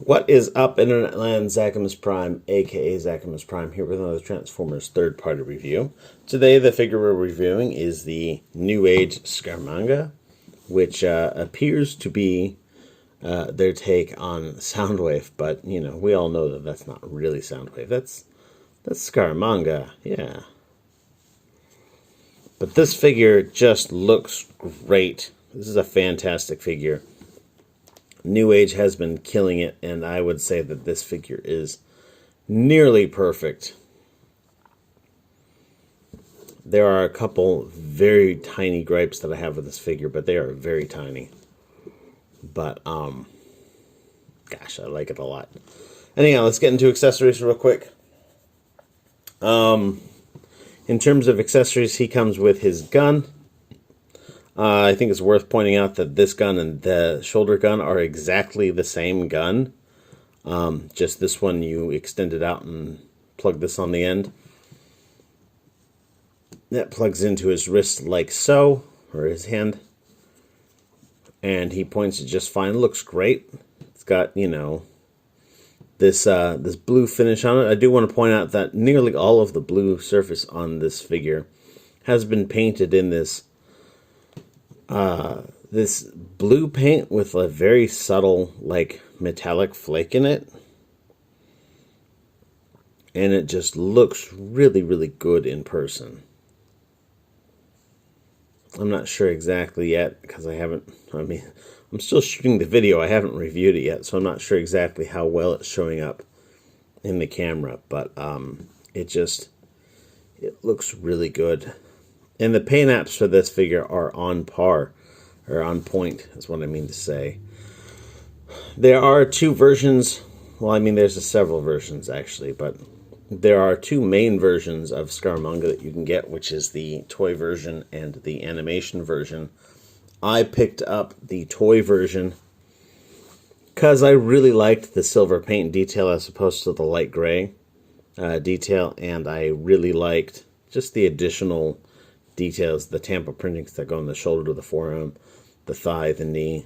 What is up, Internet Land? Zachamus Prime, aka Zachamus Prime, here with another Transformers third-party review. Today, the figure we're reviewing is the Newage Scaramanga, which appears to be their take on Soundwave, but you know we all know that that's not really Soundwave. That's Scaramanga, yeah. But this figure just looks great. This is a fantastic figure. Newage has been killing it, and I would say that this figure is nearly perfect. There are a couple very tiny gripes that I have with this figure, but they are very tiny. But, gosh, I like it a lot. Anyhow, let's get into accessories real quick. In terms of accessories, he comes with his gun. I think it's worth pointing out that this gun and the shoulder gun are exactly the same gun. Just this one you extend it out and plug this on the end. That plugs into his wrist like so, or his hand. And he points it just fine. It looks great. It's got, you know, this blue finish on it. I do want to point out that nearly all of the blue surface on this figure has been painted in this blue paint with a very subtle, like, metallic flake in it. And it just looks really, really good in person. I'm not sure exactly yet, because I'm still shooting the video. I haven't reviewed it yet, so I'm not sure exactly how well it's showing up in the camera. But it looks really good. And the paint apps for this figure are on par, or on point, is what I mean to say. There are two versions. Well, I mean, there's several versions, actually, but there are two main versions of Scaramanga that you can get, which is the toy version and the animation version. I picked up the toy version because I really liked the silver paint detail as opposed to the light gray detail, and I really liked just the additional details, the Tampa printings that go on the shoulder to the forearm, the thigh, the knee.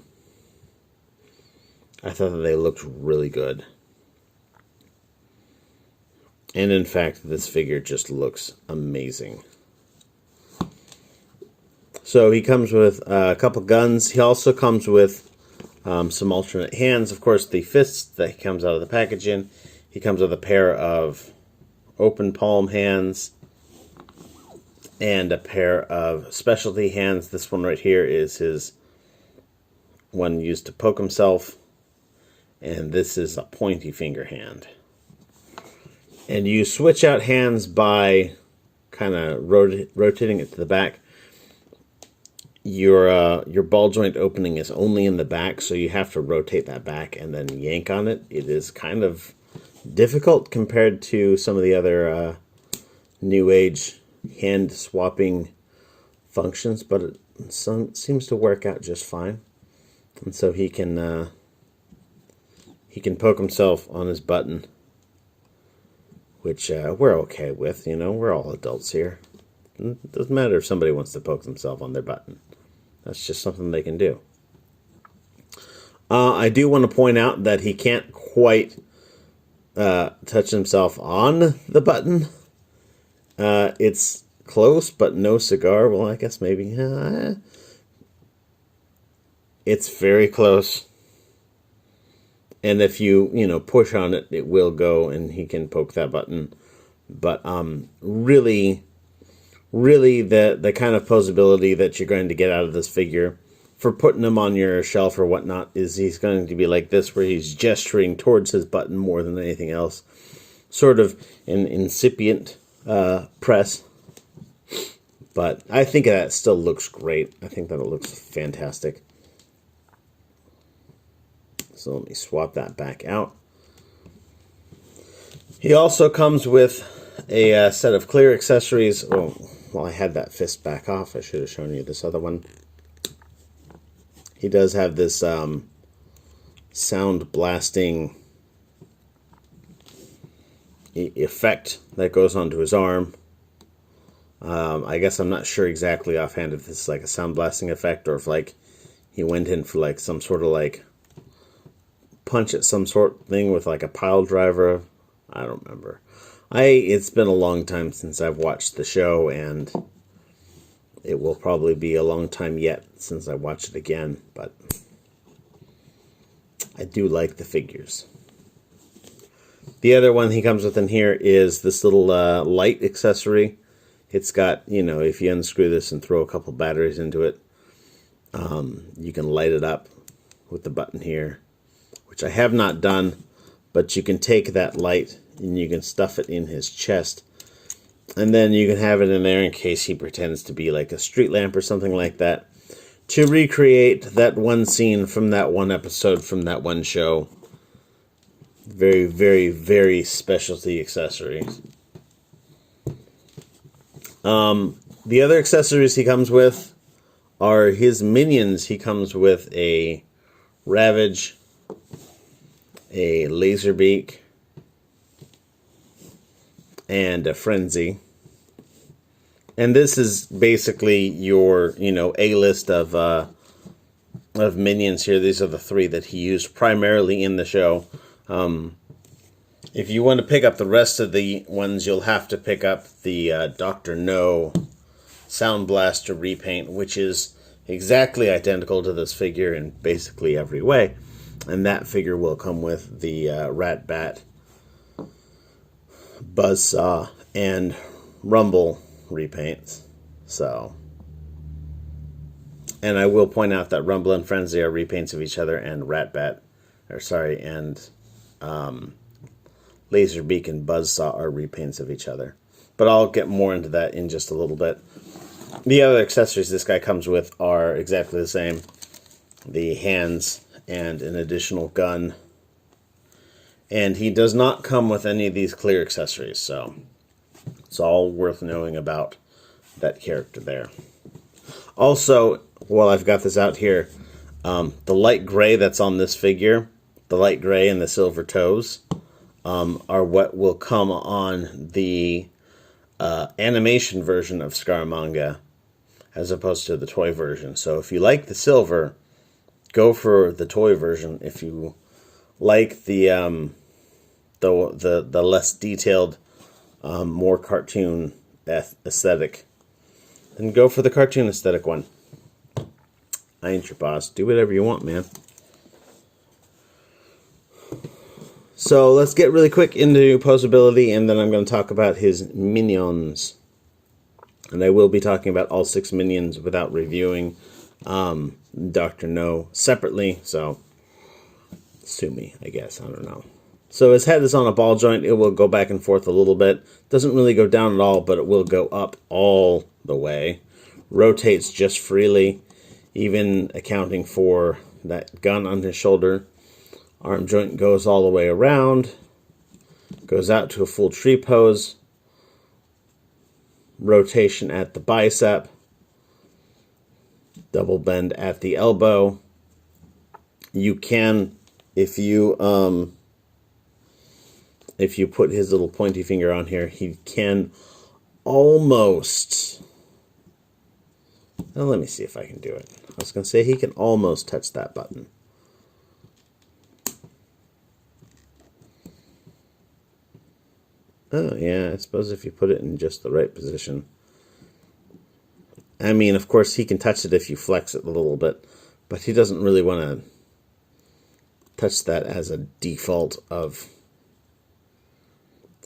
I thought that they looked really good. And in fact, this figure just looks amazing. So he comes with a couple guns. He also comes with some alternate hands. Of course, the fists that comes out of the package in. He comes with a pair of open palm hands and a pair of specialty hands. This one right here is his one used to poke himself, and this is a pointy finger hand. And you switch out hands by kind of rotating it to the back. Your ball joint opening is only in the back, so you have to rotate that back and then yank on it. It is kind of difficult compared to some of the other Newage hand swapping functions, but it seems to work out just fine. And so he can poke himself on his button, which we're okay with. You know, we're all adults here. It doesn't matter if somebody wants to poke themselves on their button. That's just something they can do. I do want to point out that he can't quite touch himself on the button. It's close, but no cigar. Well, I guess maybe. It's very close. And if you push on it, it will go, and he can poke that button. But really, the kind of posability that you're going to get out of this figure for putting him on your shelf or whatnot is he's going to be like this, where he's gesturing towards his button more than anything else. Sort of an incipient press. But I think that still looks great. I think that it looks fantastic. So let me swap that back out. He also comes with a set of clear accessories. Oh, well, I had that fist back off. I should have shown you this other one. He does have this sound blasting effect that goes onto his arm. I guess I'm not sure exactly offhand if this is like a sound blasting effect or if like he went in for like some sort of like punch at some sort of thing with like a pile driver. I don't remember. It's been a long time since I've watched the show, and it will probably be a long time yet since I watch it again, but I do like the figures. The other one he comes with in here is this little light accessory. It's got, you know, if you unscrew this and throw a couple batteries into it, you can light it up with the button here, which I have not done, but you can take that light and you can stuff it in his chest, and then you can have it in there in case he pretends to be like a street lamp or something like that, to recreate that one scene from that one episode from that one show. Very, very, very specialty accessories. The other accessories he comes with are his minions. He comes with a Ravage, a Laserbeak, and a Frenzy. And this is basically your, you know, A-list of minions here. These are the three that he used primarily in the show. If you want to pick up the rest of the ones, you'll have to pick up the Dr. No Sound Blaster repaint, which is exactly identical to this figure in basically every way. And that figure will come with the Rat Bat, Buzzsaw, and Rumble repaints. So, and I will point out that Rumble and Frenzy are repaints of each other, and Rat Bat, or sorry, and Laserbeak and Buzzsaw are repaints of each other. But I'll get more into that in just a little bit. The other accessories this guy comes with are exactly the same. The hands and an additional gun. And he does not come with any of these clear accessories, so it's all worth knowing about that character there. Also, while I've got this out here, the light gray that's on this figure, the light gray and the silver toes, are what will come on the animation version of Scaramanga, as opposed to the toy version. So if you like the silver, go for the toy version. If you like the less detailed, more cartoon aesthetic, then go for the cartoon aesthetic one. I ain't your boss. Do whatever you want, man. So let's get really quick into posability, and then I'm going to talk about his minions. And I will be talking about all 6 minions without reviewing Dr. No separately, so sue me, I guess. I don't know. So his head is on a ball joint. It will go back and forth a little bit. Doesn't really go down at all, but it will go up all the way. Rotates just freely, even accounting for that gun on his shoulder. Arm joint goes all the way around, goes out to a full tree pose, rotation at the bicep, double bend at the elbow. You can, if you put his little pointy finger on here, he can almost, well, let me see if I can do it. I was going to say he can almost touch that button. Oh, yeah, I suppose if you put it in just the right position. I mean, of course, he can touch it if you flex it a little bit, but he doesn't really want to touch that as a default of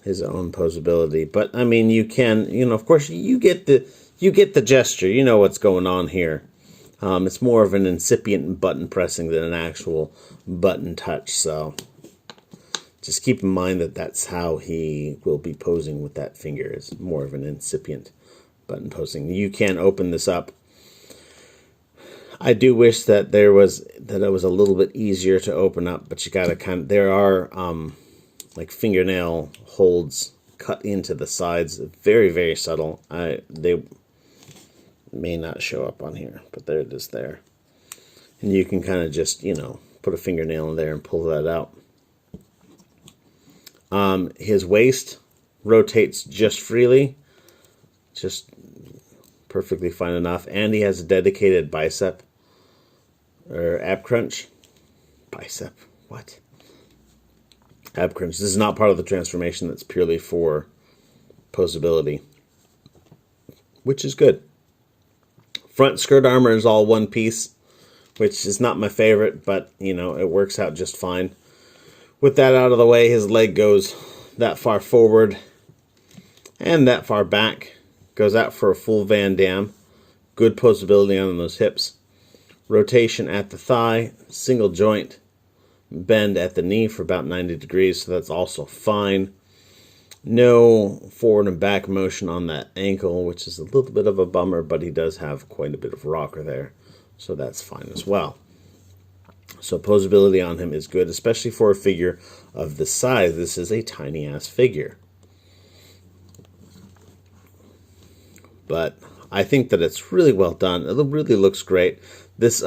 his own posability. But, I mean, you can, you know, of course, you get the gesture. You know what's going on here. It's more of an incipient button pressing than an actual button touch, so just keep in mind that that's how he will be posing with that finger. It's more of an incipient button posing. You can open this up. I do wish that it was a little bit easier to open up, but you gotta there are like fingernail holds cut into the sides, very, very subtle. They may not show up on here, but there it is there. And you can kind of just, you know, put a fingernail in there and pull that out. His waist rotates just freely, just perfectly fine enough, and he has a dedicated bicep, or ab crunch. Bicep, what? ab crunch. This is not part of the transformation. That's purely for posability, which is good. Front skirt armor is all one piece, which is not my favorite, but, you know, it works out just fine. With that out of the way, his leg goes that far forward and that far back. Goes out for a full Van Damme. Good posability on those hips. Rotation at the thigh, single joint bend at the knee for about 90 degrees, so that's also fine. No forward and back motion on that ankle, which is a little bit of a bummer, but he does have quite a bit of rocker there, so that's fine as well. So posability on him is good, especially for a figure of this size. This is a tiny-ass figure. But I think that it's really well done. It really looks great. This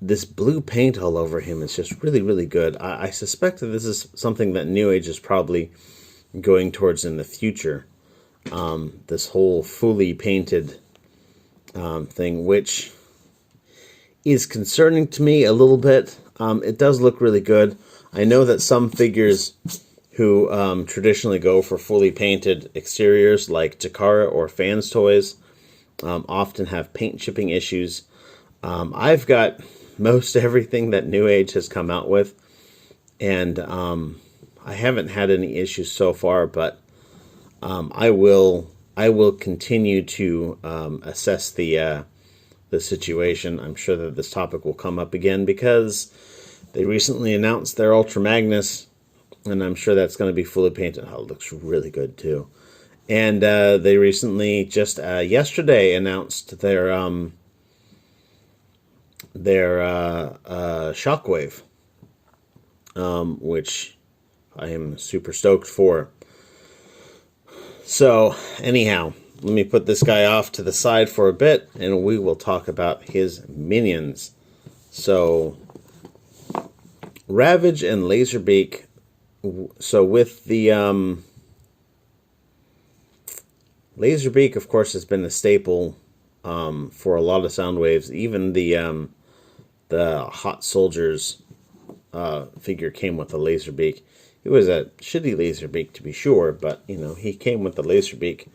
this blue paint all over him is just really, really good. I suspect that this is something that Newage is probably going towards in the future. This whole fully painted thing, which is concerning to me a little bit. It does look really good. I know that some figures who traditionally go for fully painted exteriors, like Takara or Fans Toys, often have paint chipping issues. I've got most everything that Newage has come out with, and I haven't had any issues so far, but I will continue to assess the situation. I'm sure that this topic will come up again because they recently announced their Ultra Magnus, and I'm sure that's going to be fully painted. Oh, it looks really good too. And they recently, just yesterday, announced their Shockwave, which I am super stoked for. So, anyhow, let me put this guy off to the side for a bit, and we will talk about his minions. So, Ravage and Laserbeak. So, with the Laserbeak, of course, has been a staple for a lot of Soundwaves. Even the Hot Soldiers figure came with a Laserbeak. It was a shitty Laserbeak, to be sure, but, you know, he came with the Laserbeak.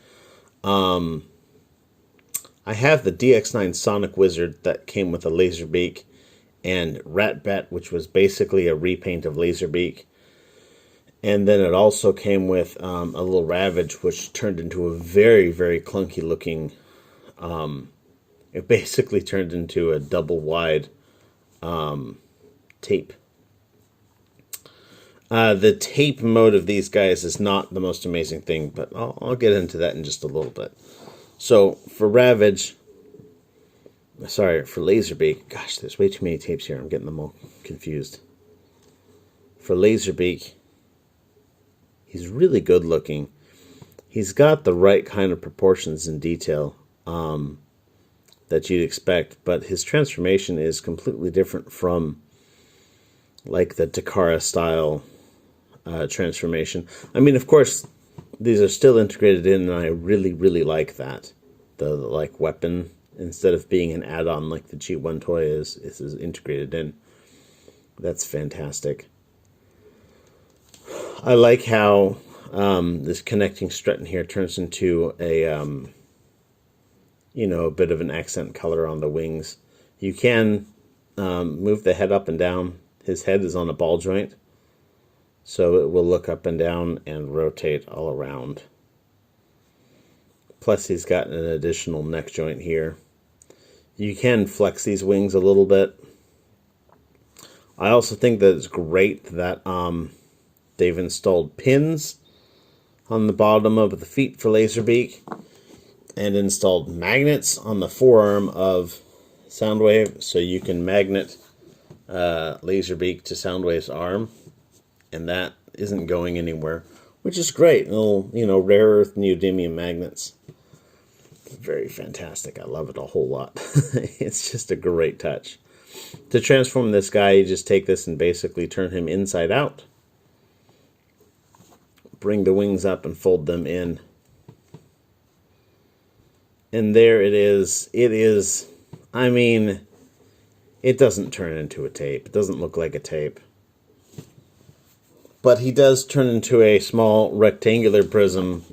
I have the DX9 Sonic Wizard that came with a Laserbeak, and Ratbat, which was basically a repaint of Laserbeak. And then it also came with a little Ravage, which turned into a very, very clunky looking... it basically turned into a double wide tape. The tape mode of these guys is not the most amazing thing, but I'll get into that in just a little bit. So, for Ravage... Sorry, for Laserbeak... Gosh, there's way too many tapes here. I'm getting them all confused. For Laserbeak, he's really good looking. He's got the right kind of proportions and detail that you'd expect, but his transformation is completely different from like the Takara style transformation. I mean, of course, these are still integrated in, and I really, really like that. The like weapon, instead of being an add-on like the G1 toy is integrated in. That's fantastic. I like how this connecting strut in here turns into a, you know, a bit of an accent color on the wings. You can move the head up and down. His head is on a ball joint, so it will look up and down and rotate all around. Plus, he's got an additional neck joint here. You can flex these wings a little bit. I also think that it's great that they've installed pins on the bottom of the feet for Laserbeak, and installed magnets on the forearm of Soundwave, so you can magnet Laserbeak to Soundwave's arm, and that isn't going anywhere, which is great. Little, you know, rare earth neodymium magnets. Very fantastic. I love it a whole lot. It's just a great touch. To transform this guy, you just take this and basically turn him inside out. Bring the wings up and fold them in. And there it is. It is, I mean, it doesn't turn into a tape. It doesn't look like a tape. But he does turn into a small rectangular prism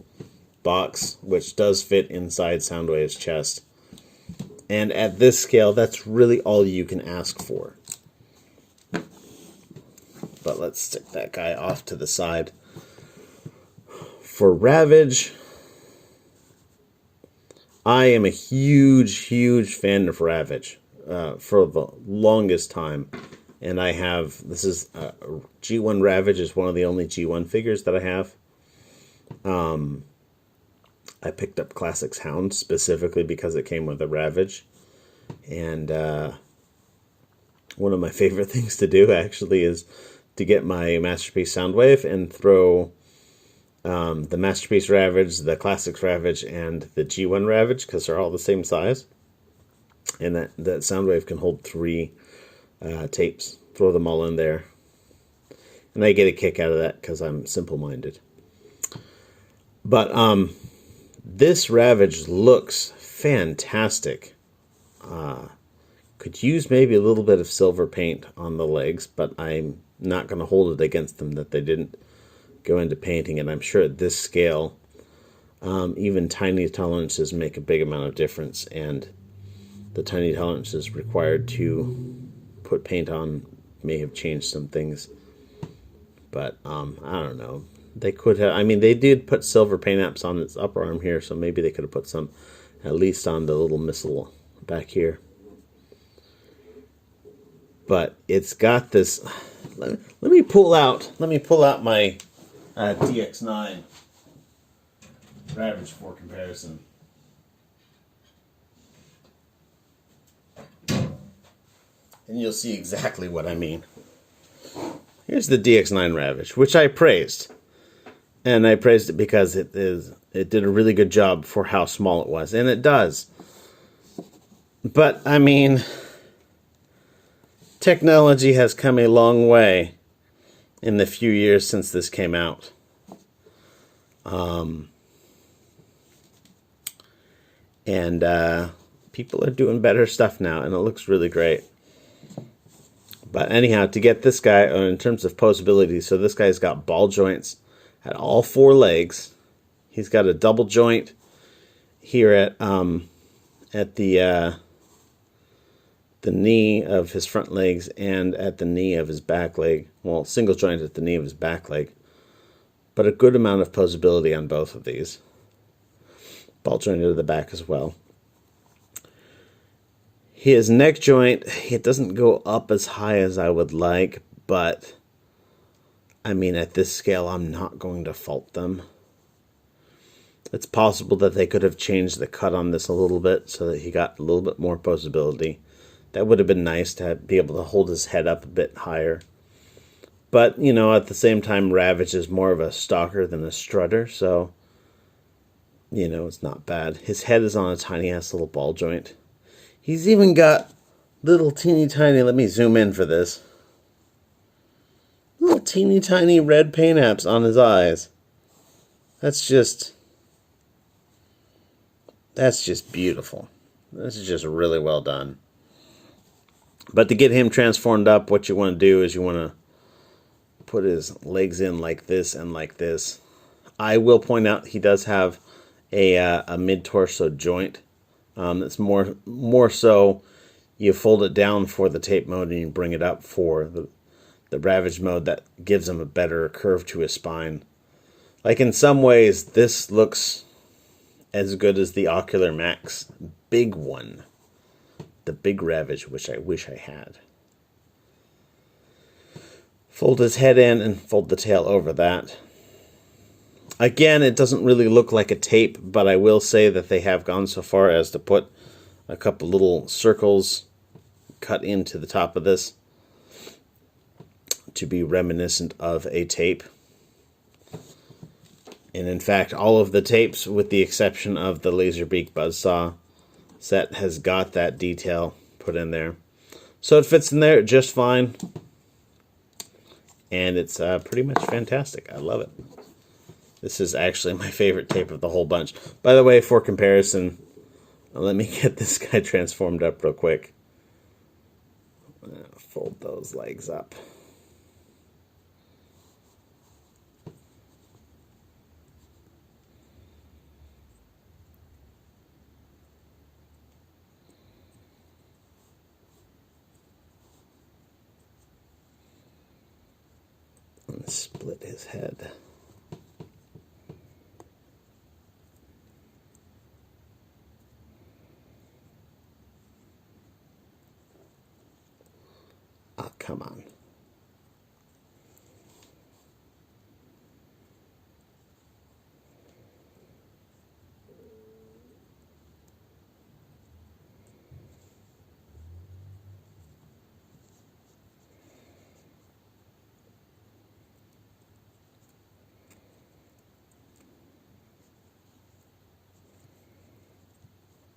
box, which does fit inside Soundwave's chest. And at this scale, that's really all you can ask for. But let's stick that guy off to the side. For Ravage, I am a huge fan of Ravage for the longest time. And I have, this is G1 Ravage is one of the only G1 figures that I have. I picked up Classics Hound specifically because it came with a Ravage. And one of my favorite things to do actually is to get my Masterpiece Soundwave and throw the Masterpiece Ravage, the Classics Ravage, and the G1 Ravage, because they're all the same size. And that Soundwave can hold 3 tapes. Throw them all in there. And I get a kick out of that because I'm simple-minded. But this Ravage looks fantastic. Could use maybe a little bit of silver paint on the legs, but I'm not going to hold it against them that they didn't go into painting. And I'm sure at this scale, even tiny tolerances make a big amount of difference. And the tiny tolerances required to put paint on may have changed some things. But I don't know. They could have, I mean, they did put silver paint apps on its upper arm here, so maybe they could have put some at least on the little missile back here. But it's got this. Let me pull out my DX9 Ravage for comparison. And you'll see exactly what I mean. Here's the DX9 Ravage, which I praised. And I praised it because it did a really good job for how small it was. And it does. But, I mean, technology has come a long way in the few years since this came out. People are doing better stuff now, and it looks really great. But anyhow, to get this guy, in terms of posability, so this guy's got ball joints at all 4 legs. He's got a double joint here at the knee of his front legs and at the knee of his back leg. Well, single joint at the knee of his back leg. But a good amount of posability on both of these. Ball joint to the back as well. His neck joint, it doesn't go up as high as I would like, but I mean, at this scale, I'm not going to fault them. It's possible that they could have changed the cut on this a little bit so that he got a little bit more posability. That would have been nice to be able to hold his head up a bit higher. But, you know, at the same time, Ravage is more of a stalker than a strutter, so, you know, it's not bad. His head is on a tiny-ass little ball joint. He's even got little teeny tiny, let me zoom in for this, little teeny tiny red paint apps on his eyes. That's just beautiful. This is just really well done. But to get him transformed up, what you want to do is you want to put his legs in like this and like this. I will point out he does have a mid-torso joint. It's more so you fold it down for the tape mode and you bring it up for the Ravage mode that gives him a better curve to his spine. Like in some ways, this looks as good as the Ocular Max big one. The big Ravage, which I wish I had. Fold his head in and fold the tail over that. Again, it doesn't really look like a tape, but I will say that they have gone so far as to put a couple little circles cut into the top of this to be reminiscent of a tape. And in fact, all of the tapes, with the exception of the Laserbeak Buzzsaw set, has got that detail put in there. So it fits in there just fine. And it's pretty much fantastic. I love it. This is actually my favorite tape of the whole bunch. By the way, for comparison, let me get this guy transformed up real quick. Fold those legs up. Split his head. Oh, come on.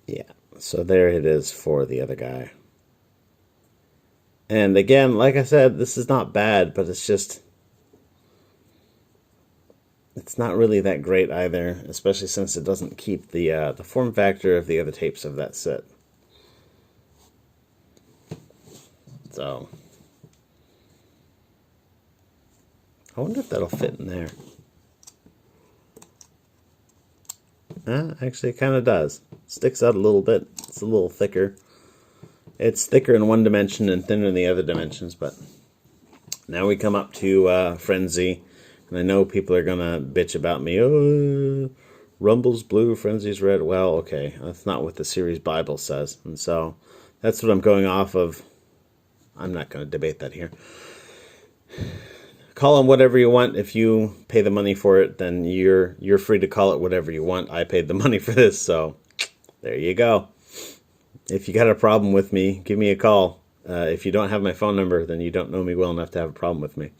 Yeah, so there it is for the other guy. And again, like I said, this is not bad, but it's just, it's not really that great either, especially since it doesn't keep the form factor of the other tapes of that set. So, I wonder if that'll fit in there. Actually, it kind of does. Sticks out a little bit. It's a little thicker. It's thicker in one dimension and thinner in the other dimensions, but now we come up to Frenzy, and I know people are going to bitch about me. Oh, Rumble's blue, Frenzy's red. Well, okay, that's not what the series Bible says, and so that's what I'm going off of. I'm not going to debate that here. Call them whatever you want. If you pay the money for it, then you're free to call it whatever you want. I paid the money for this, so there you go. If you got a problem with me, give me a call. If you don't have my phone number, then you don't know me well enough to have a problem with me.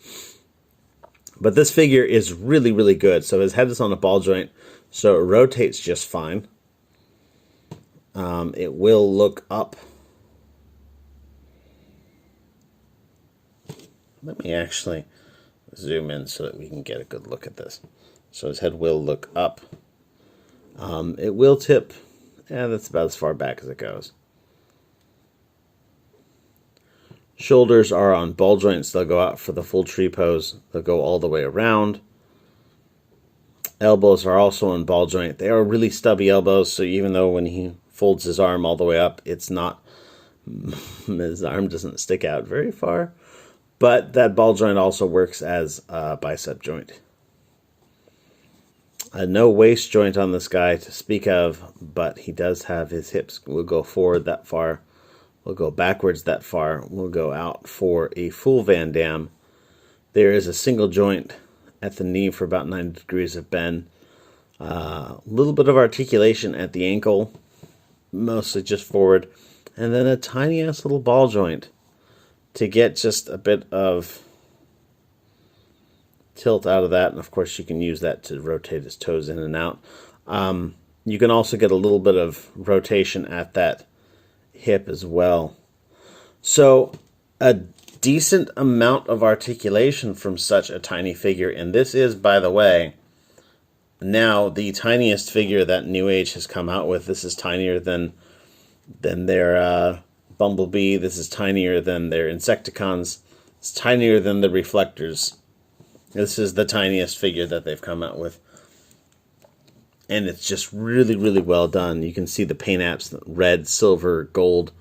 But this figure is really, really good. So his head is on a ball joint, so it rotates just fine. It will look up. Let me actually zoom in so that we can get a good look at this. So his head will look up. It will tip. Yeah, that's about as far back as it goes. Shoulders are on ball joints. They'll go out for the full tree pose. They'll go all the way around. Elbows are also on ball joint. They are really stubby elbows, so even though when he folds his arm all the way up, it's not, his arm doesn't stick out very far. But that ball joint also works as a bicep joint. No waist joint on this guy to speak of, but he does have his hips will go forward that far. We'll go backwards that far. We'll go out for a full Van Damme. There is a single joint at the knee for about 90 degrees of bend. A little bit of articulation at the ankle, mostly just forward. And then a tiny ass little ball joint to get just a bit of tilt out of that. And of course you can use that to rotate his toes in and out. You can also get a little bit of rotation at that hip as well. So a decent amount of articulation from such a tiny figure. And this is, by the way, now the tiniest figure that Newage has come out with. This is tinier than their Bumblebee. This is tinier than their Insecticons. It's tinier than the Reflectors. This is the tiniest figure that they've come out with. And it's just really, really well done. You can see the paint apps, red, silver, gold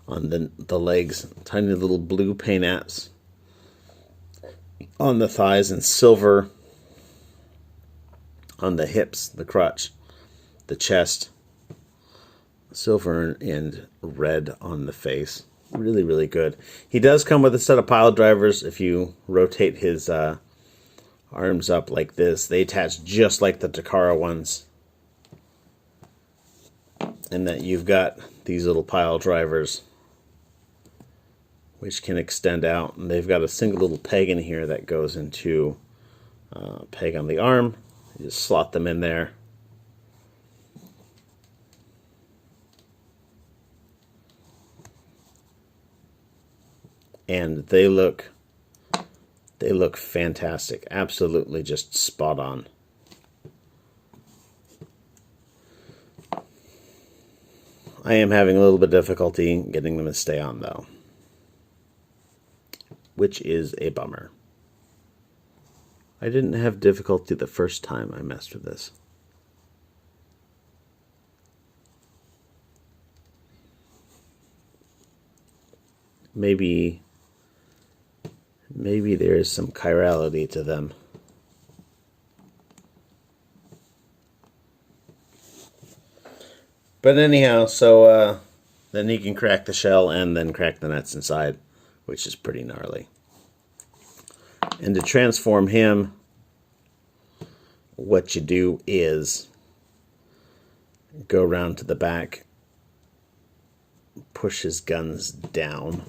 on the legs. Tiny little blue paint apps on the thighs, and silver on the hips, the crotch, the chest. Silver and red on the face. Really, really good. He does come with a set of pile drivers. If you rotate his arms up like this, they attach just like the Takara ones. And that you've got these little pile drivers which can extend out, and they've got a single little peg in here that goes into peg on the arm. You just slot them in there. And they look fantastic. Absolutely just spot on. I am having a little bit of difficulty getting them to stay on, though, which is a bummer. I didn't have difficulty the first time I messed with this. Maybe maybe there is some chirality to them. But anyhow, so then he can crack the shell and then crack the nuts inside, which is pretty gnarly. And to transform him, what you do is go around to the back, push his guns down,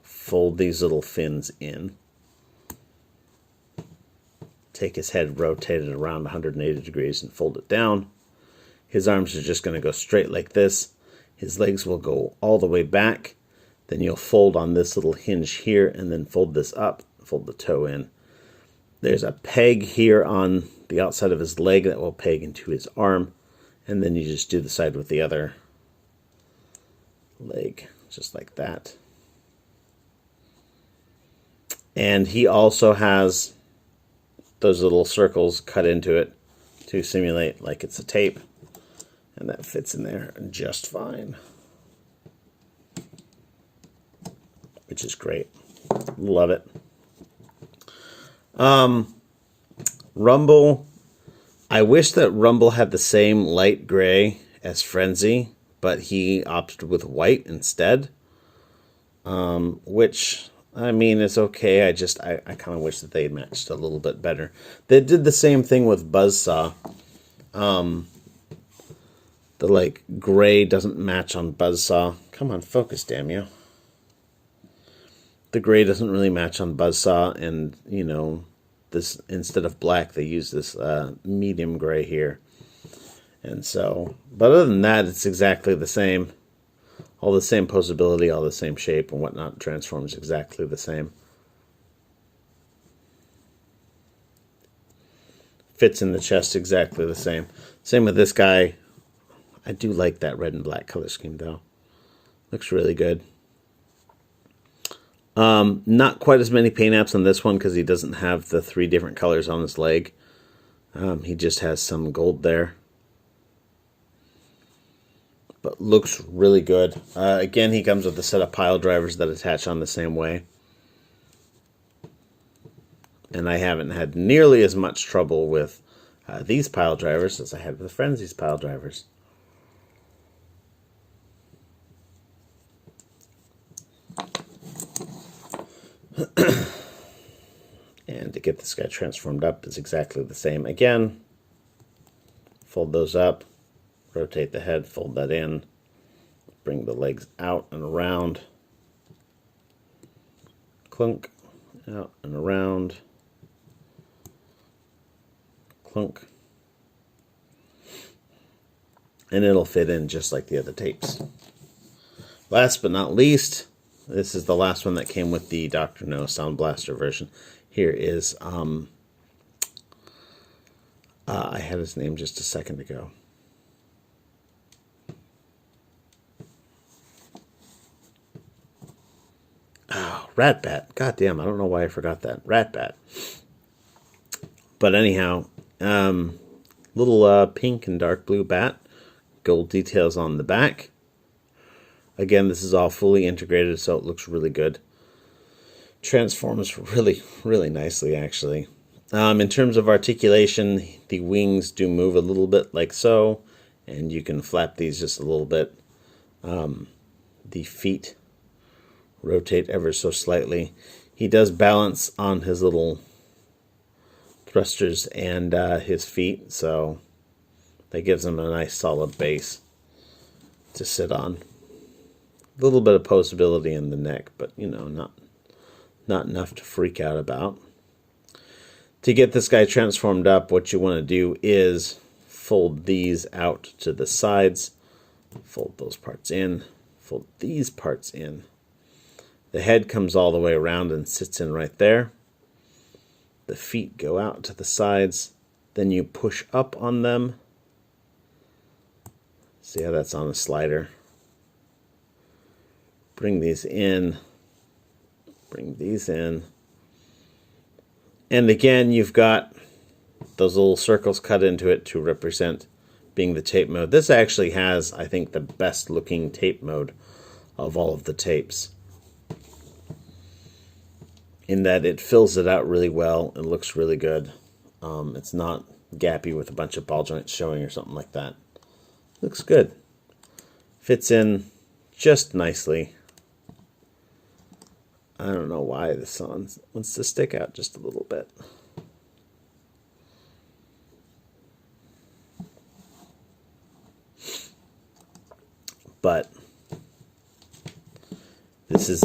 fold these little fins in, take his head, rotate it around 180 degrees and fold it down. His arms are just going to go straight like this. His legs will go all the way back. Then you'll fold on this little hinge here and then fold this up, fold the toe in. There's a peg here on the outside of his leg that will peg into his arm. And then you just do the side with the other leg, just like that. And he also has those little circles cut into it to simulate like it's a tape. And that fits in there just fine. Which is great. Love it. Rumble. I wish that Rumble had the same light gray as Frenzy, but he opted with white instead. Which, I mean, is okay. I kind of wish that they matched a little bit better. They did the same thing with Buzzsaw. The like gray doesn't match on Buzzsaw. Come on, focus, damn you. The gray doesn't really match on Buzzsaw, and you know, this instead of black they use this medium gray here. And so, but other than that, it's exactly the same. All the same posability, all the same shape and whatnot. Transforms exactly the same. Fits in the chest exactly the same. Same with this guy. I do like that red and black color scheme though. Looks really good. Not quite as many paint apps on this one because he doesn't have the 3 different colors on his leg. He just has some gold there. But looks really good. Again, he comes with a set of pile drivers that attach on the same way. And I haven't had nearly as much trouble with these pile drivers as I had with Frenzy's pile drivers. And to get this guy transformed up is exactly the same. Again, fold those up, rotate the head, fold that in, bring the legs out and around, clunk, out and around, clunk, and it'll fit in just like the other tapes. Last but not least, this is the last one that came with the Dr. No Sound Blaster version. Here is, I had his name just a second ago. Oh, Ratbat. God damn, I don't know why I forgot that. Ratbat. But anyhow, little pink and dark blue bat. Gold details on the back. Again, this is all fully integrated, so it looks really good. Transforms really, really nicely, actually. In terms of articulation, the wings do move a little bit like so, and you can flap these just a little bit. The feet rotate ever so slightly. He does balance on his little thrusters and his feet, so that gives him a nice solid base to sit on. A little bit of posability in the neck, but you know, not enough to freak out about. To get this guy transformed up, what you want to do is fold these out to the sides, fold those parts in, fold these parts in. The head comes all the way around and sits in right there. The feet go out to the sides, then you push up on them. See how that's on a slider. Bring these in, bring these in. And again, you've got those little circles cut into it to represent being the tape mode. This actually has, I think, the best looking tape mode of all of the tapes. in that it fills it out really well. It looks really good. It's not gappy with a bunch of ball joints showing or something like that. Looks good. Fits in just nicely. I don't know why this one wants to stick out just a little bit. But this is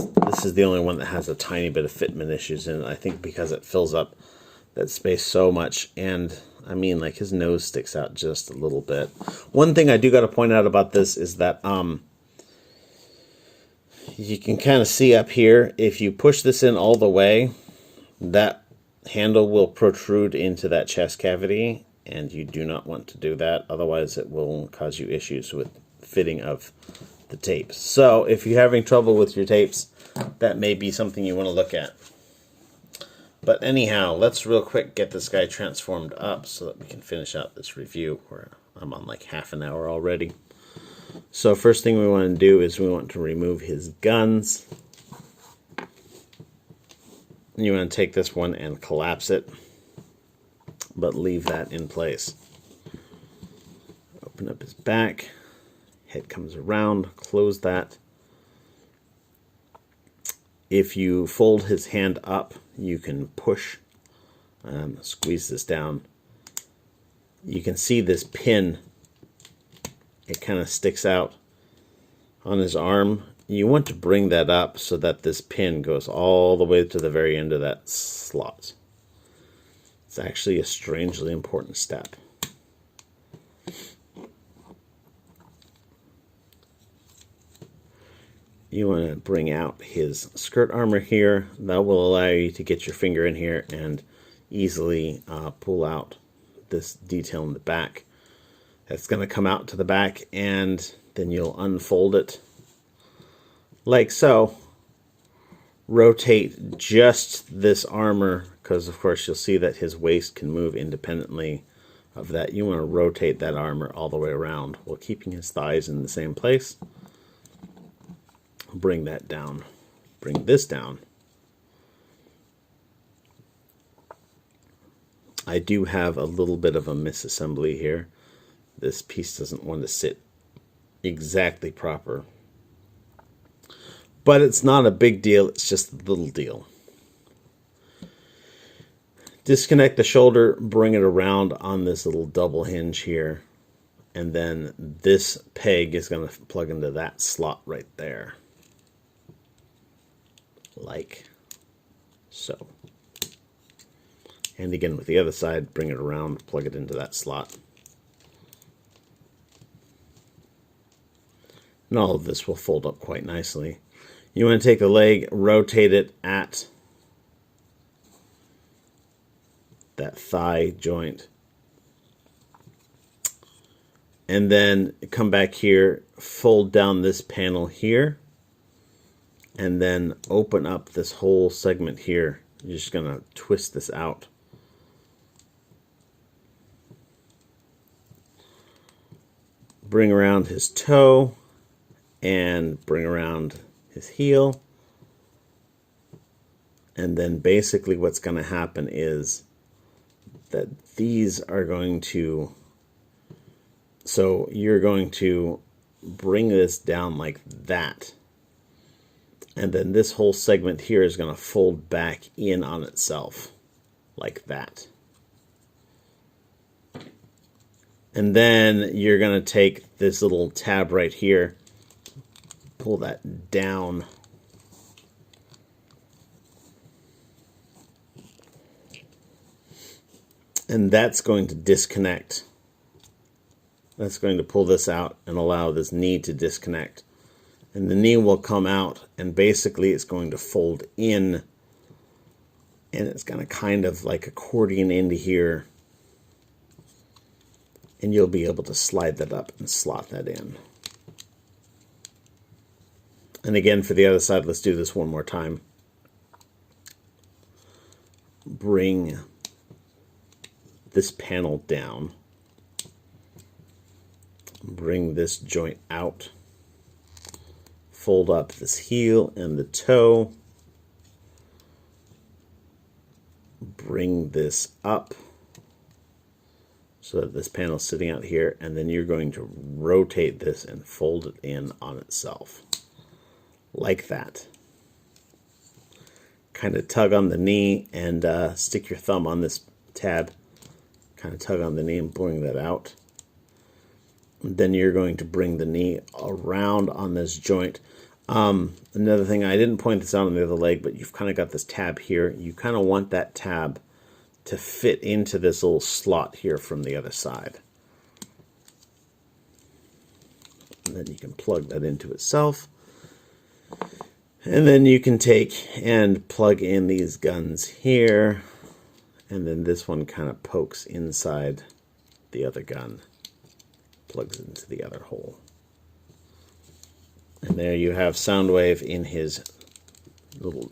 the only one that has a tiny bit of fitment issues in it. I think because it fills up that space so much, and I mean, like, his nose sticks out just a little bit. One thing I do got to point out about this is that you can kind of see up here, if you push this in all the way, that handle will protrude into that chest cavity, and you do not want to do that. Otherwise, it will cause you issues with fitting of the tapes. So if you're having trouble with your tapes, that may be something you want to look at. But anyhow, let's real quick get this guy transformed up so that we can finish out this review, where I'm on like half an hour already. So first thing we want to do is we want to remove his guns. You want to take this one and collapse it, but leave that in place. Open up his back. Head comes around. Close that. If you fold his hand up, you can push, squeeze this down. You can see this pin. It kind of sticks out on his arm. You want to bring that up so that this pin goes all the way to the very end of that slot. It's actually a strangely important step. You want to bring out his skirt armor here. That will allow you to get your finger in here and easily pull out this detail in the back. That's going to come out to the back, and then you'll unfold it like so. Rotate just this armor, because of course you'll see that his waist can move independently of that. You want to rotate that armor all the way around while keeping his thighs in the same place. Bring that down. Bring this down. I do have a little bit of a misassembly here. This piece doesn't want to sit exactly proper. But it's not a big deal, it's just a little deal. Disconnect the shoulder, bring it around on this little double hinge here. And then this peg is going to plug into that slot right there. Like so. And again with the other side, bring it around, plug it into that slot. And all of this will fold up quite nicely. You want to take the leg, rotate it at that thigh joint. And then come back here, fold down this panel here, and then open up this whole segment here. You're just going to twist this out. Bring around his toe and bring around his heel. And then basically what's going to happen is that these are going to, so you're going to bring this down like that. And then this whole segment here is going to fold back in on itself like that. And then you're going to take this little tab right here, pull that down. And that's going to disconnect. That's going to pull this out and allow this knee to disconnect. And the knee will come out, and basically it's going to fold in, and it's going to kind of like accordion into here. And you'll be able to slide that up and slot that in. And again, for the other side, let's do this one more time. Bring this panel down. Bring this joint out. Fold up this heel and the toe. bring this up so that this panel's sitting out here, and then you're going to rotate this and fold it in on itself. Like that. Kind of tug on the knee and stick your thumb on this tab. Kind of tug on the knee and bring that out. And then you're going to bring the knee around on this joint. Another thing, I didn't point this out on the other leg, but you've kind of got this tab here. You kind of want that tab to fit into this little slot here from the other side. And then you can plug that into itself. And then you can take and plug in these guns here. And then this one kind of pokes inside the other gun. Plugs into the other hole. And there you have Soundwave in his little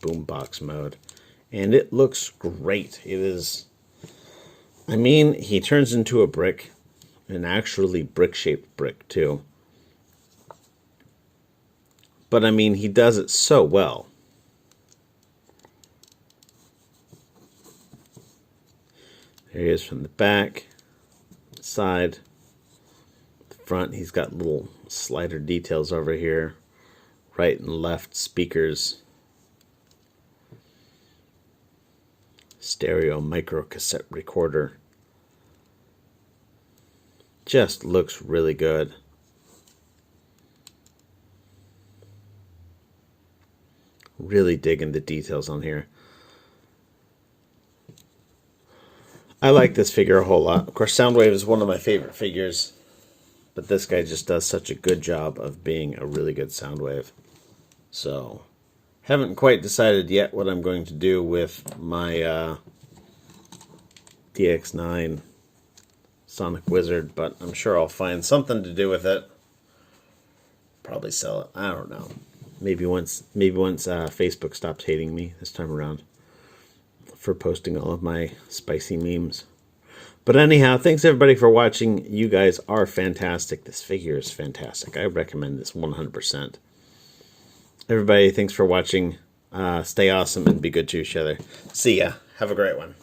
boombox mode. And it looks great. It is, I mean, he turns into a brick. An actually brick-shaped brick, too. But, I mean, he does it so well. There he is from the back, side, the front. He's got little slider details over here. Right and left speakers. Stereo micro cassette recorder. Just looks really good. Really digging the details on here. I like this figure a whole lot. Of course, Soundwave is one of my favorite figures, but this guy just does such a good job of being a really good Soundwave. So, haven't quite decided yet what I'm going to do with my DX9 Sonic Wizard, but I'm sure I'll find something to do with it. Probably sell it. I don't know. Maybe once Facebook stops hating me this time around for posting all of my spicy memes. But anyhow, thanks everybody for watching. You guys are fantastic. This figure is fantastic. I recommend this 100%. Everybody, thanks for watching. Stay awesome and be good to each other. See ya. Have a great one.